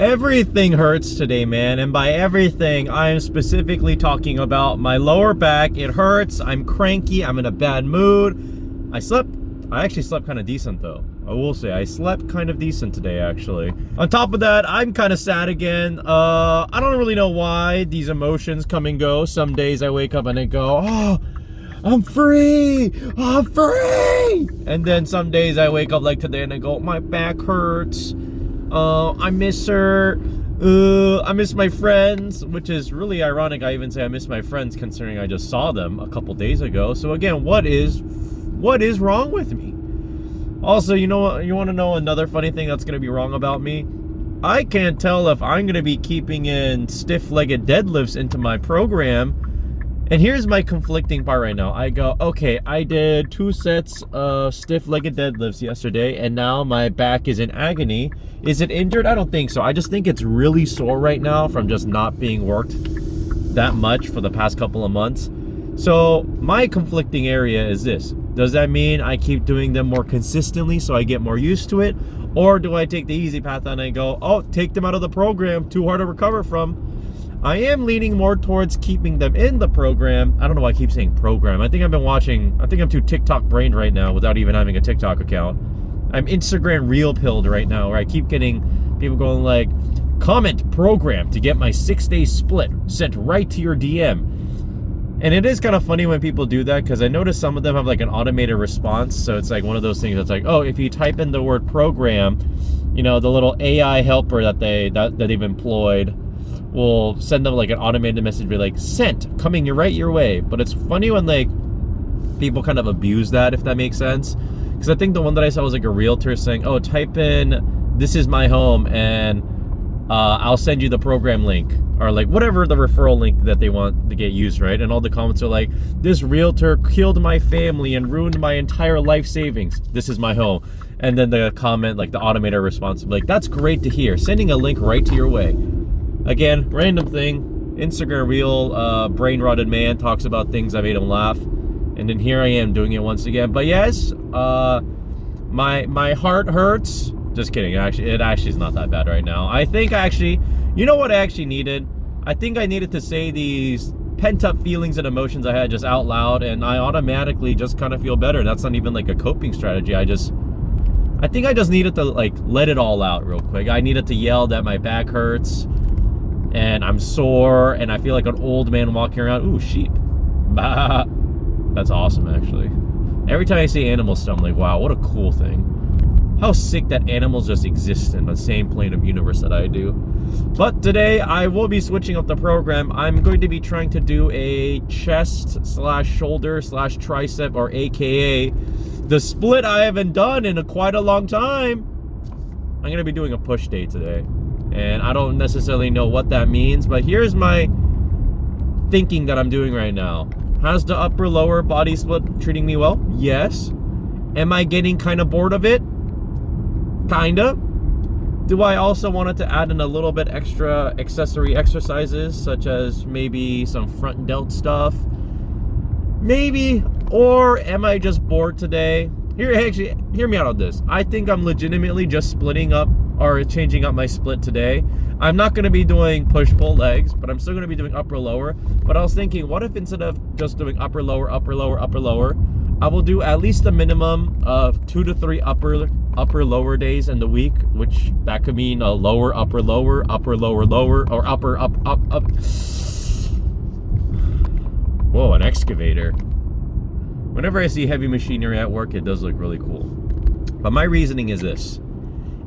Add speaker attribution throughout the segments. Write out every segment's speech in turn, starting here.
Speaker 1: Everything hurts today, man. And by everything, I am specifically talking about my lower back. It hurts. I'm cranky. I'm in a bad mood. I actually slept kind of decent though. I will say I slept kind of decent today actually. On top of that, I'm kind of sad again. I don't really know why these emotions come and go. Some days I wake up and I go, oh, I'm free. I'm free. And then some days I wake up like today and I go, my back hurts. I miss her. I miss my friends, which is really ironic. I even say I miss my friends considering I just saw them a couple days ago. So again, what is wrong with me? Also, you know what? You want to know another funny thing that's going to be wrong about me? I can't tell if I'm going to be keeping in stiff-legged deadlifts into my program. And here's my conflicting part right now. I go, okay, I did 2 sets of stiff-legged deadlifts yesterday, and now my back is in agony. Is it injured? I don't think so. I just think it's really sore right now from just not being worked that much for the past couple of months. So my conflicting area is this. Does that mean I keep doing them more consistently so I get more used to it? Or do I take the easy path and I go, oh, take them out of the program, too hard to recover from? I am leaning more towards keeping them in the program. I don't know why I keep saying program. I think I'm too TikTok brained right now without even having a TikTok account. I'm Instagram reel pilled right now, where I keep getting people going like, comment program to get my 6-day split sent right to your DM. And it is kind of funny when people do that, because I notice some of them have like an automated response. So it's like one of those things that's like, oh, if you type in the word program, you know, the little AI helper that they've employed will send them like an automated message, be like, sent, coming right your way. But it's funny when like people kind of abuse that, if that makes sense. Because I think the one that I saw was like a realtor saying, oh, type in, this is my home, and I'll send you the program link, or like whatever the referral link that they want to get used, right? And all the comments are like, this realtor killed my family and ruined my entire life savings. This is my home. And then the comment, like the automated response, will be like, that's great to hear. Sending a link right to your way. Again, random thing. Instagram reel, brain rotted man talks about things that made him laugh. And then here I am doing it once again. But yes, my heart hurts. Just kidding. Actually, it actually is not that bad right now. I think actually, you know what I actually needed? I think I needed to say these pent-up feelings and emotions I had just out loud, and I automatically just kind of feel better. That's not even like a coping strategy. I think I just needed to like let it all out real quick. I needed to yell that my back hurts and I'm sore and I feel like an old man walking around. Ooh, sheep. Bah. That's awesome, actually. Every time I see animals stuff, I'm like, wow, what a cool thing. How sick that animals just exist in the same plane of universe that I do. But today, I will be switching up the program. I'm going to be trying to do a chest slash shoulder slash tricep, or AKA the split I haven't done in quite a long time. I'm going to be doing a push day today. And I don't necessarily know what that means, but here's my thinking that I'm doing right now. How's the upper lower body split treating me well? Yes. Am I getting kind of bored of it? Kinda. Do I also want to add in a little bit extra accessory exercises, such as maybe some front delt stuff? Maybe. Or am I just bored today? Actually, hear me out on this. I think I'm legitimately just splitting up or changing up my split today. I'm not going to be doing push-pull legs, but I'm still going to be doing upper-lower. But I was thinking, what if instead of just doing upper-lower, upper-lower, upper-lower, I will do at least a minimum of 2 to 3 upper-lower days in the week, which that could mean a lower, upper-lower, upper-lower, lower, or upper, up. Whoa, an excavator. Whenever I see heavy machinery at work, it does look really cool. But my reasoning is this.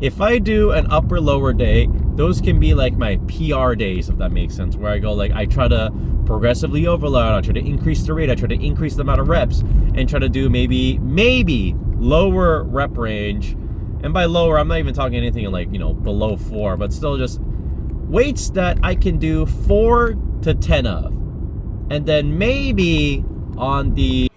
Speaker 1: If I do an upper lower day, those can be like my PR days, if that makes sense, where I go like, I try to progressively overload, I try to increase the rate, I try to increase the amount of reps, and try to do maybe lower rep range. And by lower, I'm not even talking anything like, you know, below 4, but still just weights that I can do 4 to 10 of. And then maybe on the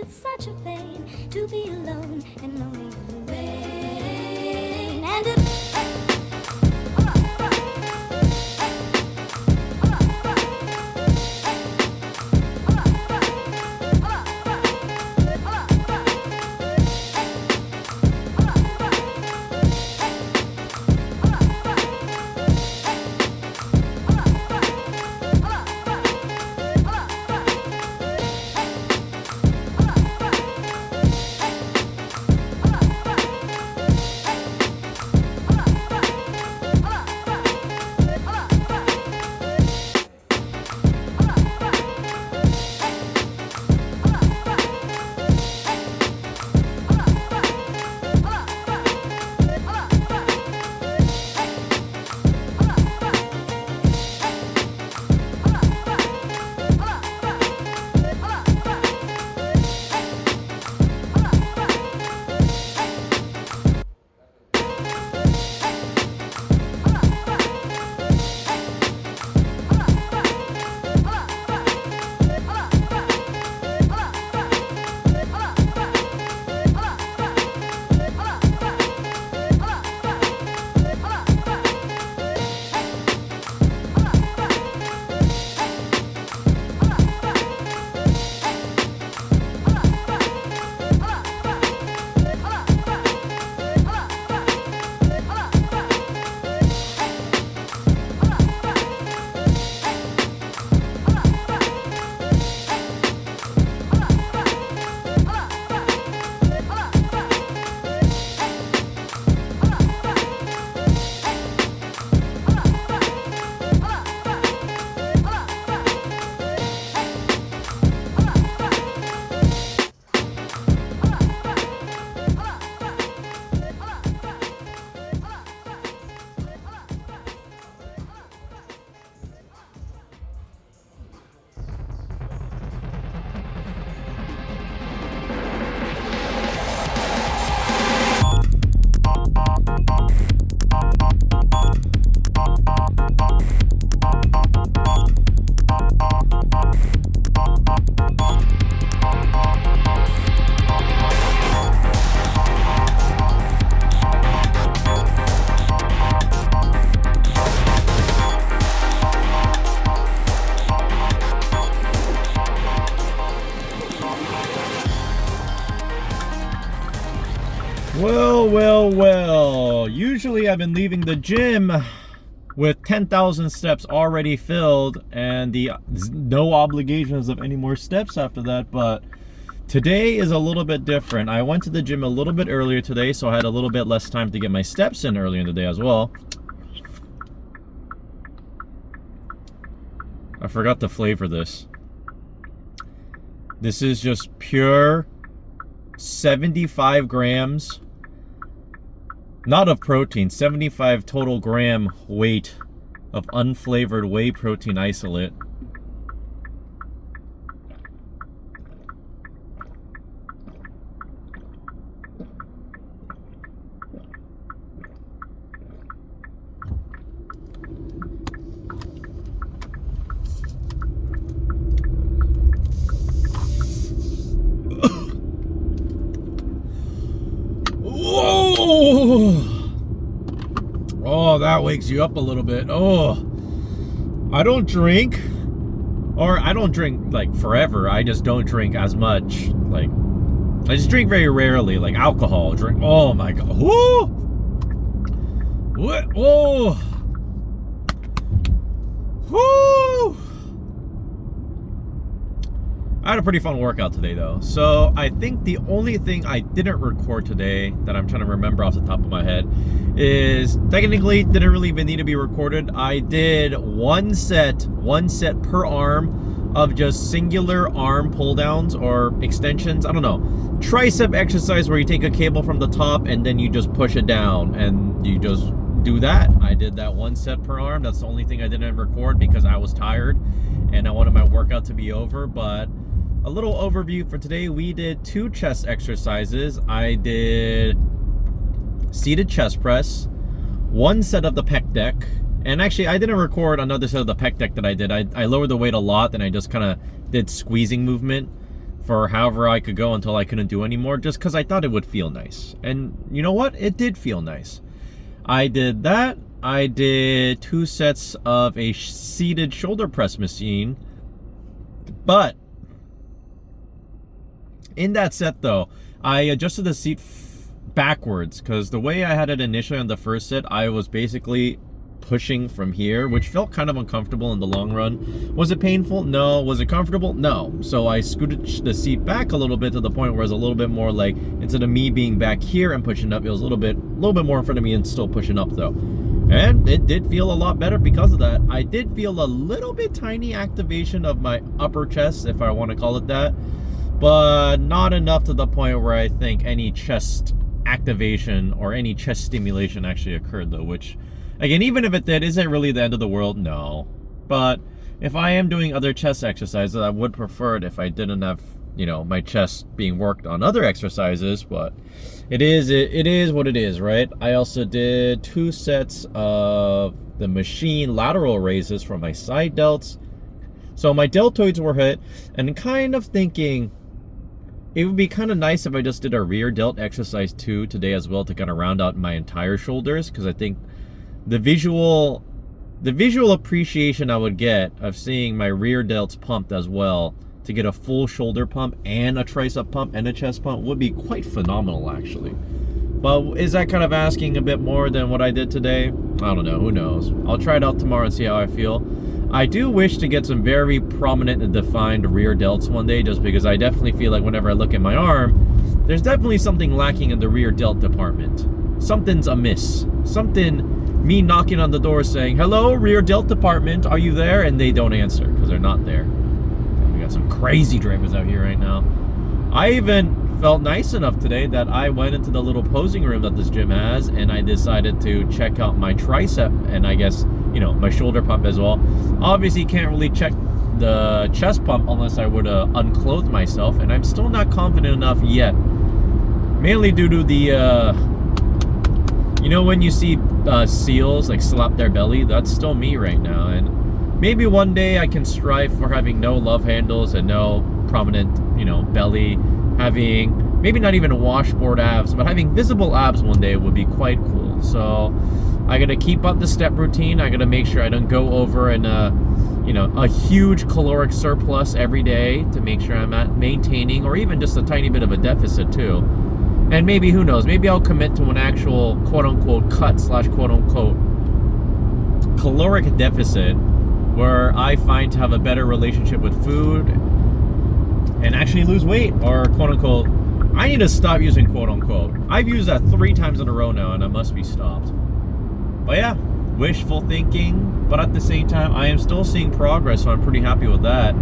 Speaker 2: It's such a pain to be alone and lonely in the rain. And it
Speaker 1: Well, usually I've been leaving the gym with 10,000 steps already filled and no obligations of any more steps after that, but today is a little bit different. I went to the gym a little bit earlier today, so I had a little bit less time to get my steps in earlier in the day as well. I forgot to flavor this. This is just pure 75 grams, not of protein, 75 total gram weight of unflavored whey protein isolate. Oh, that wakes you up a little bit. Oh, I don't drink, or I don't drink like forever. I just don't drink as much. Like, I just drink very rarely, like alcohol. Drink. Oh my God. Woo! What? Oh. Woo! I had a pretty fun workout today though. So I think the only thing I didn't record today that I'm trying to remember off the top of my head is technically didn't really even need to be recorded. I did one set per arm of just singular arm pull downs or extensions. I don't know. Tricep exercise where you take a cable from the top and then you just push it down and you just do that. I did that one set per arm. That's the only thing I didn't record because I was tired and I wanted my workout to be over. But a little overview for today. We did 2 chest exercises. I did seated chest press, 1 set of the pec deck, and actually I didn't record another set of the pec deck that I did. I lowered the weight a lot and I just kind of did squeezing movement for however I could go until I couldn't do anymore, just because I thought it would feel nice. And you know what? It did feel nice. I did that. I did 2 sets of a seated shoulder press machine. But in that set though, I adjusted the seat backwards, because the way I had it initially on the first set, I was basically pushing from here, which felt kind of uncomfortable in the long run. Was it painful? No. Was it comfortable? No. So I scooted the seat back a little bit to the point where it was a little bit more like, instead of me being back here and pushing up, it was a little bit more in front of me and still pushing up though. And it did feel a lot better because of that. I did feel a little bit tiny activation of my upper chest, if I want to call it that, but not enough to the point where I think any chest activation or any chest stimulation actually occurred though, which again, even if it did, is it really the end of the world? No. But if I am doing other chest exercises, I would prefer it if I didn't have, you know, my chest being worked on other exercises, but it is what it is, right? I also did 2 sets of the machine lateral raises for my side delts. So my deltoids were hit, and kind of thinking it would be kind of nice if I just did a rear delt exercise too today as well to kind of round out my entire shoulders, because I think the visual appreciation I would get of seeing my rear delts pumped as well, to get a full shoulder pump and a tricep pump and a chest pump, would be quite phenomenal actually. But is that kind of asking a bit more than what I did today? I don't know, who knows. I'll try it out tomorrow and see how I feel. I do wish to get some very prominent and defined rear delts one day, just because I definitely feel like whenever I look at my arm, there's definitely something lacking in the rear delt department. Something's amiss. Me knocking on the door saying, "Hello, rear delt department, are you there?" And they don't answer because they're not there. We got some crazy drivers out here right now. I even felt nice enough today that I went into the little posing room that this gym has, and I decided to check out my tricep and I guess, you know, my shoulder pump as well. Obviously can't really check the chest pump unless I were to unclothe myself, and I'm still not confident enough yet. Mainly due to the you know, when you see seals like slap their belly, that's still me right now. And maybe one day I can strive for having no love handles and no prominent, you know, belly. Having maybe not even washboard abs, but having visible abs one day would be quite cool. So I gotta keep up the step routine. I gotta make sure I don't go over in you know, a huge caloric surplus every day, to make sure I'm at maintaining or even just a tiny bit of a deficit too. And maybe, who knows, maybe I'll commit to an actual quote-unquote cut / quote-unquote caloric deficit, where I find to have a better relationship with food and actually lose weight, or quote-unquote, I need to stop using quote-unquote. I've used that 3 times in a row now and I must be stopped. But yeah, wishful thinking, but at the same time, I am still seeing progress, so I'm pretty happy with that.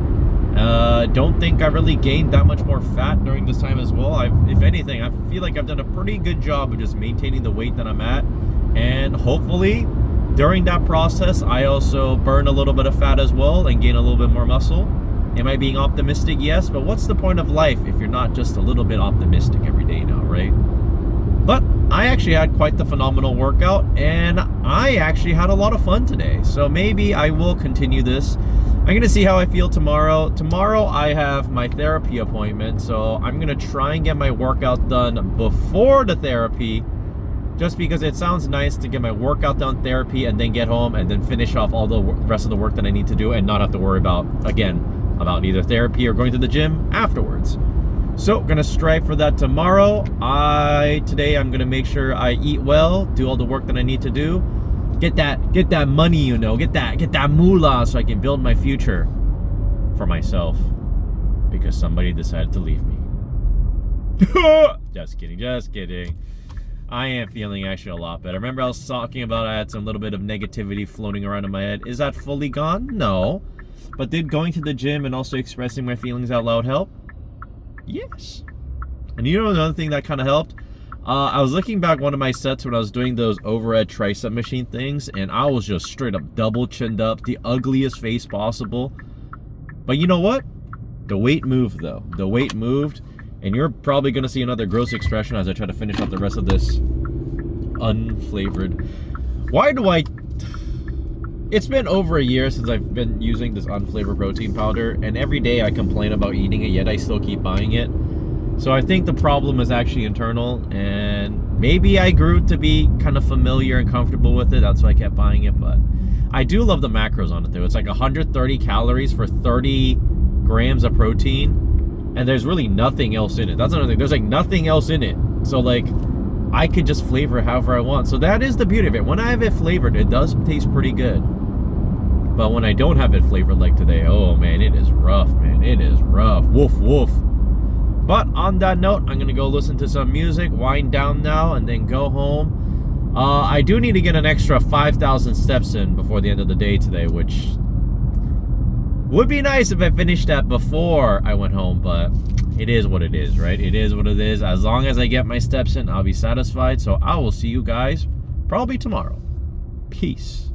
Speaker 1: Don't think I really gained that much more fat during this time as well. If anything, I feel like I've done a pretty good job of just maintaining the weight that I'm at, and hopefully during that process I also burn a little bit of fat as well and gain a little bit more muscle. Am I being optimistic? Yes, but what's the point of life if you're not just a little bit optimistic every day now, right? But I actually had quite the phenomenal workout, and I actually had a lot of fun today. So maybe I will continue this. I'm gonna see how I feel tomorrow. Tomorrow I have my therapy appointment, so I'm gonna try and get my workout done before the therapy, just because it sounds nice to get my workout done, therapy, and then get home and then finish off all the rest of the work that I need to do and not have to worry about either therapy or going to the gym afterwards. So gonna strive for that tomorrow. Today I'm gonna make sure I eat well, do all the work that I need to do, get that money, you know, get that moolah, so I can build my future for myself, because somebody decided to leave me. Just kidding. I am feeling actually a lot better. Remember I was talking about I had some little bit of negativity floating around in my head. Is that fully gone? No. But did going to the gym and also expressing my feelings out loud help? Yes. And you know another thing that kind of helped? I was looking back one of my sets when I was doing those overhead tricep machine things, and I was just straight up double chinned up, the ugliest face possible. But you know what? The weight moved though. The weight moved, and you're probably gonna see another gross expression as I try to finish off the rest of this unflavored. Why do I It's been over a year since I've been using this unflavored protein powder, and every day I complain about eating it, yet I still keep buying it. So I think the problem is actually internal, and maybe I grew to be kind of familiar and comfortable with it. That's why I kept buying it, but I do love the macros on it though. It's like 130 calories for 30 grams of protein, and there's really nothing else in it. That's another thing. There's like nothing else in it. So like, I could just flavor it however I want. So that is the beauty of it. When I have it flavored, it does taste pretty good. But when I don't have it flavored like today, oh man, it is rough, man. It is rough. Woof, woof. But on that note, I'm going to go listen to some music, wind down now, and then go home. I do need to get an extra 5,000 steps in before the end of the day today, which would be nice if I finished that before I went home, but it is what it is, right? It is what it is. As long as I get my steps in, I'll be satisfied. So I will see you guys probably tomorrow. Peace.